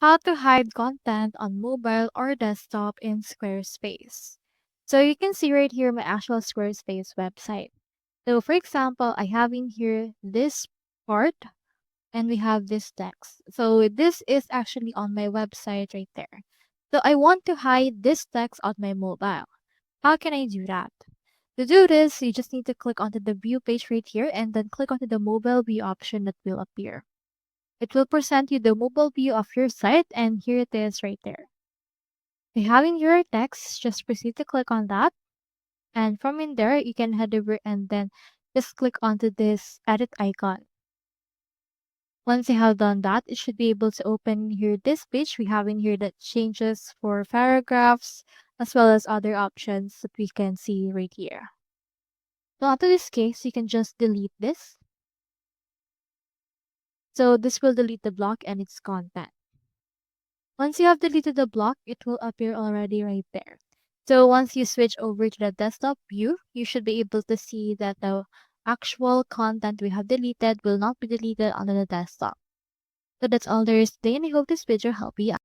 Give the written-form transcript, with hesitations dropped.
How to hide content on mobile or desktop in Squarespace. So you can see right here my actual Squarespace website. So for example, I have in here this part and we have this text. So this is actually on my website right there. So I want to hide this text on my mobile. How can I do that? To do this, you just need to click onto the view page right here and then click onto the mobile view option that will appear. It will present you the mobile view of your site, and here it is right there. By having your text, just proceed to click on that, and from in there, you can head over and then just click onto this edit icon. Once you have done that, it should be able to open here this page. We have in here that changes for paragraphs as well as other options that we can see right here. So after this case, you can just delete this. So this will delete the block and its content. Once you have deleted the block, it will appear already right there. So once you switch over to the desktop view, you should be able to see that the actual content we have deleted will not be deleted on the desktop. So that's all there is today, and I hope this video helped you out.